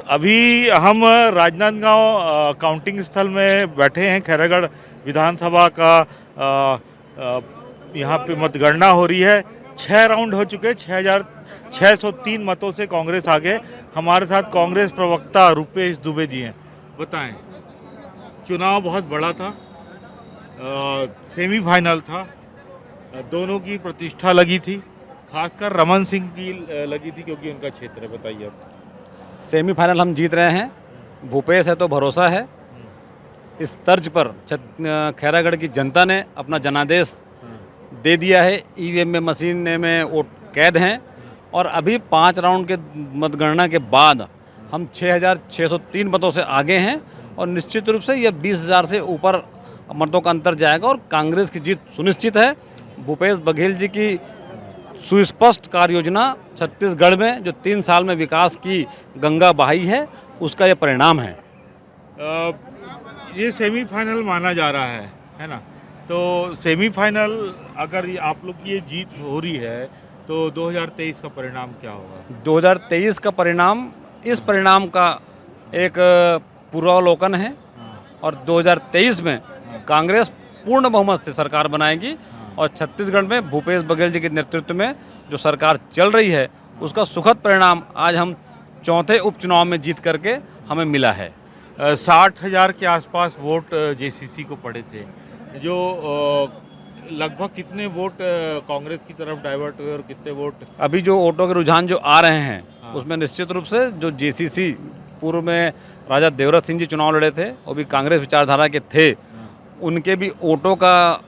अभी हम राजनांदगांव काउंटिंग स्थल में बैठे हैं। खैरागढ़ विधानसभा का यहाँ पे मतगणना हो रही है। 6 राउंड हो चुके, 6,603 मतों से कांग्रेस आगे। हमारे साथ कांग्रेस प्रवक्ता रुपेश दुबे जी हैं। बताएं, चुनाव बहुत बड़ा था, सेमीफाइनल था, दोनों की प्रतिष्ठा लगी थी, खासकर रमन सिंह की लगी थी क्योंकि उनका क्षेत्र है। बताइए आप। सेमीफाइनल हम जीत रहे हैं, भूपेश है तो भरोसा है। इस तर्ज पर खैरागढ़ की जनता ने अपना जनादेश दे दिया है। ईवीएम में, मशीन में वोट कैद हैं और अभी 5 राउंड के मतगणना के बाद हम 6,603 मतों से आगे हैं और निश्चित रूप से यह 20,000 से ऊपर मतों का अंतर जाएगा और कांग्रेस की जीत सुनिश्चित है। भूपेश बघेल जी की सुस्पष्ट कार्य योजना छत्तीसगढ़ में जो 3 साल में विकास की गंगा बहाई है, उसका यह परिणाम है। ये सेमीफाइनल माना जा रहा है ना? तो सेमीफाइनल अगर आप लोग की ये जीत हो रही है तो 2023 का परिणाम क्या होगा? 2023 का परिणाम इस परिणाम का एक पूर्वावलोकन है और 2023 में कांग्रेस पूर्ण बहुमत से सरकार बनाएगी और छत्तीसगढ़ में भूपेश बघेल जी के नेतृत्व में जो सरकार चल रही है उसका सुखद परिणाम आज हम चौथे उपचुनाव में जीत करके हमें मिला है। 60,000 के आसपास वोट जेसीसी को पड़े थे, जो लगभग कितने वोट कांग्रेस की तरफ डाइवर्ट हुए और कितने वोट अभी जो वोटों के रुझान जो आ रहे हैं उसमें निश्चित रूप से जो जेसीसी पूर्व में राजा देवव्रत सिंह जी चुनाव लड़े थे, वो भी कांग्रेस विचारधारा के थे, उनके भी वोटों का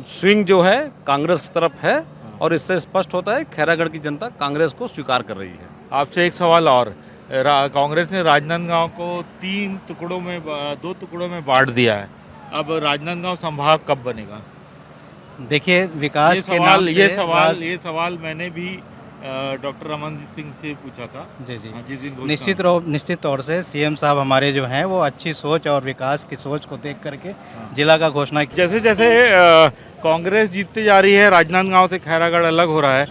स्विंग जो है कांग्रेस की तरफ है और इससे स्पष्ट होता है खैरागढ़ की जनता कांग्रेस को स्वीकार कर रही है। आपसे एक सवाल और, कांग्रेस ने राजनांदगांव को 2 टुकड़ों में बांट दिया है। अब राजनांदगांव संभाग कब बनेगा? देखिए, विकास के नाम से ये सवाल मैंने भी डॉक्टर रमन सिंह से पूछा था। जी निश्चित तौर से सीएम साहब हमारे जो हैं वो अच्छी सोच और विकास की सोच को देख करके जिला का घोषणा की। जैसे जैसे कांग्रेस जीतती जा रही है, राजनांदगांव से खैरागढ़ अलग हो रहा है,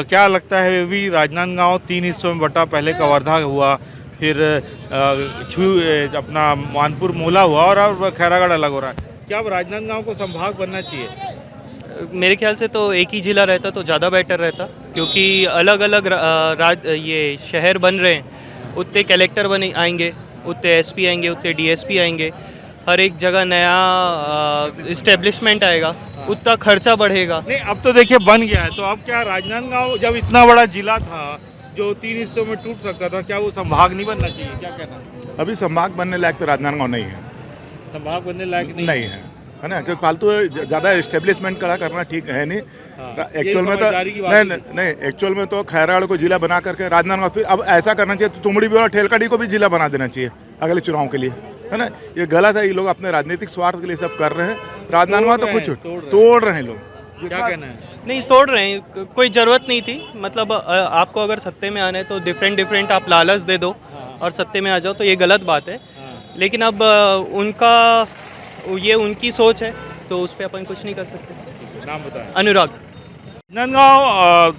क्या लगता है भी राजनांदगांव 3 हिस्सों में बटा? पहले कवर्धा हुआ, फिर अपना मानपुर मोला हुआ और अब खैरागढ़ अलग हो रहा है। क्या अब राजनांदगांव को संभाग बनना चाहिए? मेरे ख्याल से तो एक ही जिला रहता तो ज़्यादा बेटर रहता, क्योंकि अलग अलग ये शहर बन रहे हैं, उतने कलेक्टर बने आएंगे, उतने एसपी आएंगे, उतने डीएसपी आएंगे, हर एक जगह नया इस्टेब्लिशमेंट आएगा, उतना खर्चा बढ़ेगा। नहीं, अब तो देखिए बन गया है, तो अब क्या राजनांदगांव जब इतना बड़ा जिला था जो 3 हिस्सों में टूट सकता था, क्या वो संभाग नहीं बनना चाहिए? क्या कहना? अभी संभाग बनने लायक तो राजनांदगांव नहीं है। संभाग बनने लायक नहीं है ना? क्योंकि फालतू ज़्यादा एस्टेब्लिशमेंट करना ठीक है नहीं। एक्चुअल में तो नहीं, एक्चुअल में तो खैरागढ़ को जिला बना करके राजनांदगांव, फिर अब ऐसा करना चाहिए तो तुमड़ी भी और ठेलकाड़ी को भी जिला बना देना चाहिए अगले चुनाव के लिए, है ना? ये गलत है, ये लोग अपने राजनीतिक स्वार्थ के लिए सब कर रहे हैं। राजनांदगांव तो कुछ तोड़ रहे हैं लोग। क्या कहना है? नहीं तोड़ रहे हैं, कोई ज़रूरत नहीं थी। मतलब आपको अगर सत्ते में आना है तो डिफरेंट आप लालच दे दो और सत्ते में आ जाओ, तो ये गलत बात है। लेकिन अब उनकी सोच है तो उस पर अपन कुछ नहीं कर सकते। नाम बताएं। अनुराग। राजनांदगांव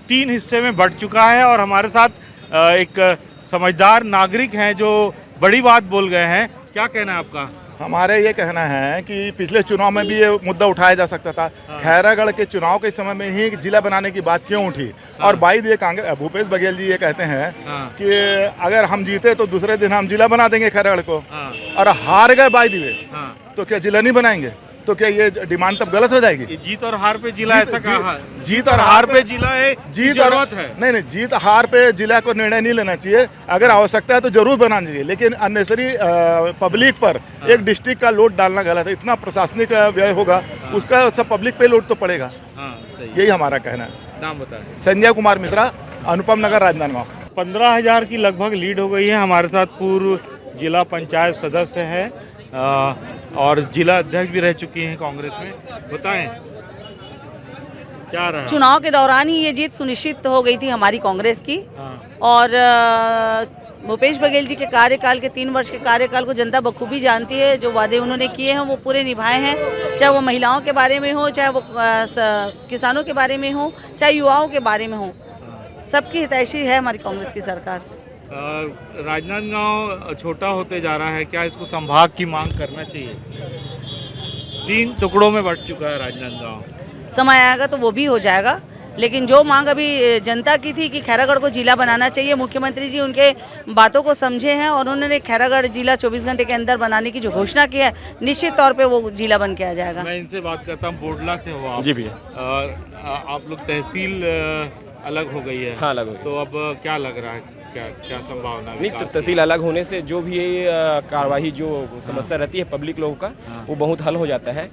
3 हिस्से में बंट चुका है और हमारे साथ एक समझदार नागरिक हैं जो बड़ी बात बोल गए हैं। क्या कहना है आपका? हमारे ये कहना है कि पिछले चुनाव में भी ये मुद्दा उठाया जा सकता था। खैरागढ़ के चुनाव के समय में ही जिला बनाने की बात क्यों उठी? और बाई ये कांग्रेस भूपेश बघेल जी ये कहते हैं कि अगर हम जीते तो दूसरे दिन हम जिला बना देंगे खैरागढ़ को, और हार गए बाई दिवे तो क्या जिला नहीं बनाएंगे? तो क्या ये डिमांड तब गलत हो जाएगी? जीत और हार पे जिला ऐसा कहा? जीत और हार पे जिला है, जीत और नहीं, जीत हार पे जिला को निर्णय नहीं लेना चाहिए। अगर आवश्यकता है तो जरूर बनाना चाहिए, लेकिन अननेसरी पब्लिक पर एक डिस्ट्रिक्ट का लोड डालना गलत है। इतना प्रशासनिक व्यय होगा, उसका सब पब्लिक पे लोड तो पड़ेगा। यही हमारा कहना है। नाम बताएं। संजय कुमार मिश्रा, अनुपम नगर, राजनांदगांव। 15,000 की लगभग लीड हो गई है। हमारे साथ पूर्व जिला पंचायत सदस्य है और जिला अध्यक्ष भी रह चुकी हैं कांग्रेस में। बताएं क्या रहा? चुनाव के दौरान ही ये जीत सुनिश्चित हो गई थी हमारी कांग्रेस की। और भूपेश बघेल जी के कार्यकाल के 3 वर्ष के कार्यकाल को जनता बखूबी जानती है। जो वादे उन्होंने किए हैं वो पूरे निभाए हैं, चाहे वो महिलाओं के बारे में हो, चाहे वो किसानों के बारे में हो, चाहे युवाओं के बारे में हो। सबकी हितैषी है हमारी कांग्रेस की सरकार। राजनांदगांव छोटा होते जा रहा है, क्या इसको संभाग की मांग करना चाहिए? 3 टुकड़ों में बंट चुका है राजनांदगांव। समय आएगा तो वो भी हो जाएगा, लेकिन जो मांग अभी जनता की थी कि खैरागढ़ को जिला बनाना चाहिए, मुख्यमंत्री जी उनके बातों को समझे हैं और उन्होंने खैरागढ़ जिला 24 घंटे के अंदर बनाने की जो घोषणा की है, निश्चित तौर पे वो जिला बन के आ जाएगा। मैं इनसे बात करता हूँ, बोडला से हो आप? जी भैया। आप लोग तहसील अलग हो गई है? हाँ, अलग हो गई। तो अब क्या लग रहा है, क्या संभावना है नहीं, विकास की? तहसील अलग होने से जो भी ये कार्रवाई जो समस्या रहती है पब्लिक लोगों का, वो बहुत हल हो जाता है।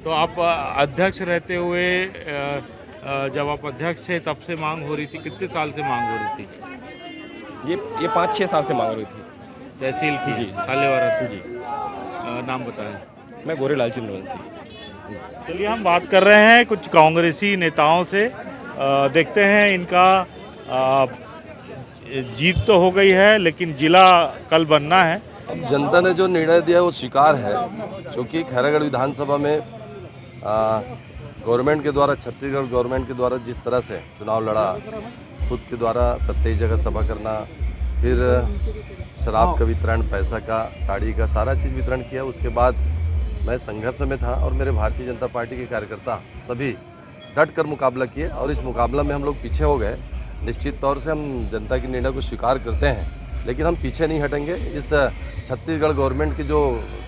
तो आप अध्यक्ष रहते हुए जब आप अध्यक्ष थे तब से मांग हो रही थी, कितने साल से मांग हो रही थी? ये 5-6 साल से मांग रही थी तहसील की? जी। खालेवारा जी। नाम बताएं। मैं गोरेलाल चंद्रवंशी। चलिए हम बात कर रहे हैं कुछ कांग्रेसी नेताओं से, देखते हैं इनका जीत तो हो गई है लेकिन जिला कल बनना है। अब जनता ने जो निर्णय दिया है वो स्वीकार है, क्योंकि खैरागढ़ विधानसभा में गवर्नमेंट के द्वारा, छत्तीसगढ़ गवर्नमेंट के द्वारा जिस तरह से चुनाव लड़ा, खुद के द्वारा 27 जगह सभा करना, फिर शराब का वितरण, पैसा का, साड़ी का, सारा चीज़ वितरण किया। उसके बाद मैं संघर्ष में था और मेरे भारतीय जनता पार्टी के कार्यकर्ता सभी डट कर मुकाबला किए और इस मुकाबला में हम लोग पीछे हो गए। निश्चित तौर से हम जनता के निर्णय को स्वीकार करते हैं, लेकिन हम पीछे नहीं हटेंगे। इस छत्तीसगढ़ गवर्नमेंट की जो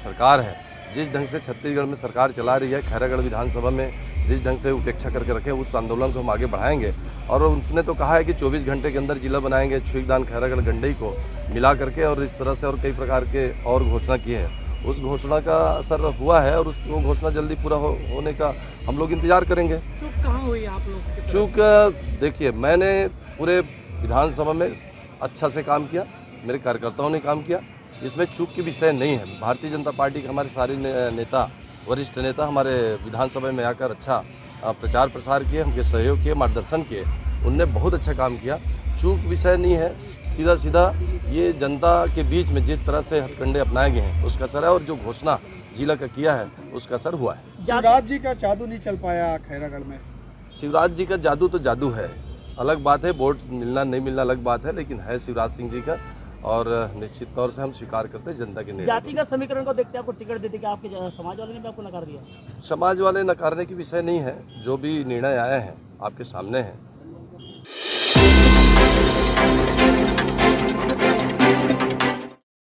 सरकार है, जिस ढंग से छत्तीसगढ़ में सरकार चला रही है, खैरागढ़ विधानसभा में जिस ढंग से उपेक्षा करके रखे, उस आंदोलन को हम आगे बढ़ाएंगे। और उसने तो कहा है कि 24 घंटे के अंदर जिला बनाएंगे, छुईदान खैरागढ़ गंडई को मिला करके, और इस तरह से और कई प्रकार के और घोषणा की है। उस घोषणा का असर हुआ है और वो घोषणा जल्दी पूरा होने का हम लोग इंतजार करेंगे। चूक कहाँ हुई आप लोग? चूक देखिए, मैंने पूरे विधानसभा में अच्छा से काम किया, मेरे कार्यकर्ताओं ने काम किया, इसमें चूक की विषय नहीं है। भारतीय जनता पार्टी के हमारे सारे नेता, वरिष्ठ नेता हमारे विधानसभा में आकर अच्छा प्रचार प्रसार किए, हमके सहयोग किए, मार्गदर्शन किए, उनने बहुत अच्छा काम किया। चूक विषय नहीं है, सीधा सीधा ये जनता के बीच में जिस तरह से हथकंडे अपनाए गए हैं उसका असर है, और जो घोषणा जिला का किया है उसका असर हुआ है। शिवराज जी का जादू नहीं चल पाया खैरागढ़ में? शिवराज जी का जादू तो जादू है, अलग बात है, वोट मिलना नहीं मिलना अलग बात है, लेकिन है शिवराज सिंह जी का, और निश्चित तौर से हम स्वीकार करते हैं जनता के निर्णय। जातिगत समीकरण को देखते आपको टिकट देते कि आपके समाज वाले ने भी आपको नकार दिया? समाज वाले नकारने की विषय नहीं है, जो भी निर्णय आए हैं आपके सामने हैं,